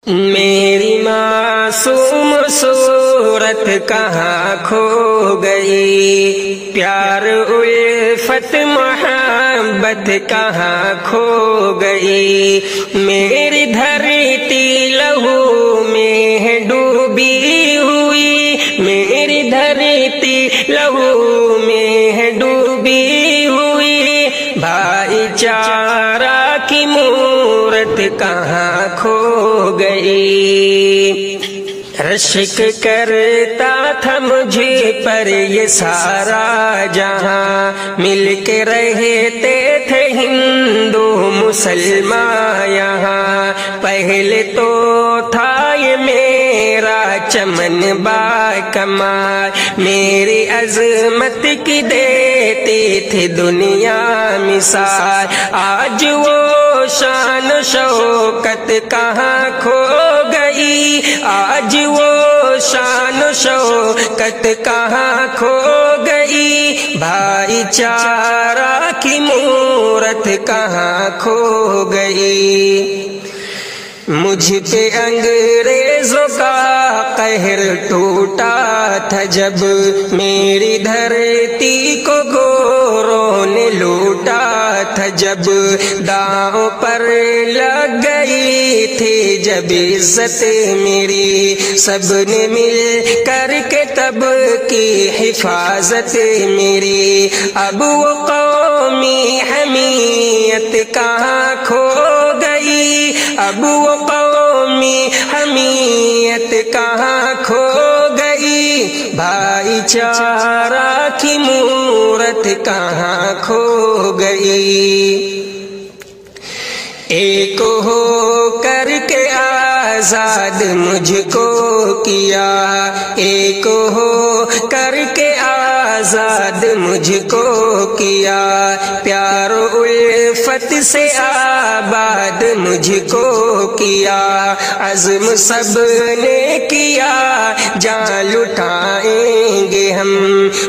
میری معصوم صورت کہاں کھو گئی، پیار الفت محبت کہاں کھو گئی، میری دھرتی لہو میں ہے ڈوبی ہوئی، میری دھرتی لہو میں ہے ڈوبی ہوئی، بھائی چارہ کی مورت کہاں کھو گئی، رشک کرتا تھا مجھے پر یہ سارا جہاں، مل کے رہتے تھے ہندو مسلمان یہاں، پہلے تو تھا یہ میرا چمن با کمال، میری عظمت کی دیتی تھی دنیا مثال، آج وہ شان و شوکت کہاں کھو گئی، آج وہ شان و شوکت کہاں کھو گئی، بھائی چارہ کی مورت کہاں کھو گئی، مجھ پہ انگریزوں کا قہر ٹوٹا تھا جب، میری دھرتی کو گوروں نے لوٹا تھا جب، داؤں پر لگ گئی تھی جب عزت میری، سب نے مل کر کے تب کی حفاظت میری، اب وہ قومی حمیت کہاں کھو گئی، اب وہ قومی حمیت کہاں کھو گئی، بھائی چارہ کی مورت کہاں کھو گئی، ایک ہو کر کے آزاد مجھ کو کیا، ایک ہو کر کے آزاد مجھ کو کیا، پیار و الفت سے آباد مجھ کو کیا، عزم سب نے کیا جان لٹائیں گے ہم،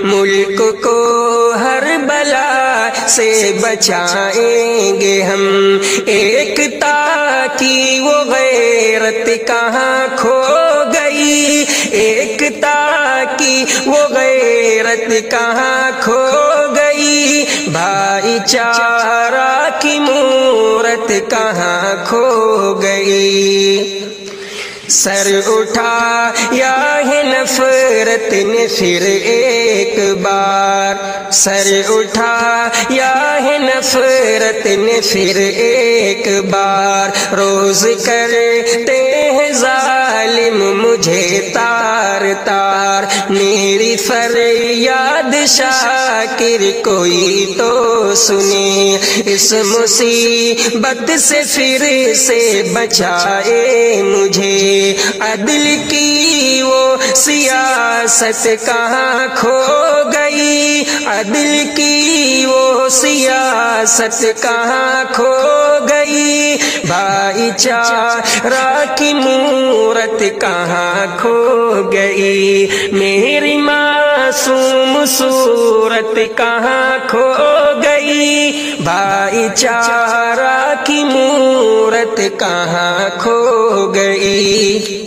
ملک کو ہر بلا سے بچائیں گے ہم، ایکتا کی وہ غیرت کہاں کھو گئی، ایکتا کی وہ غیرت کہاں کھو گئی، بھائی چارہ کی مورت کہاں کھو گئی، سر اٹھا یا ہے نفرت نے پھر ایک بار، سر اٹھا یا ہے نفرت نے پھر ایک بار، روز کرتے ہیں ظالم مجھے تار تار، میری فریاد شاکر کوئی تو سنے، اس مصیبت سے پھر سے بچائے مجھے، عدل کی وہ سیاست کہاں کھو گئی، عدل کی وہ سیاست کہاں کھو گئی، بھائی چارہ کی مورت کہاں کھو گئی، میری معصوم صورت کہاں کھو گئی، بھائی چارہ کی مورت کہاں کھو گئی۔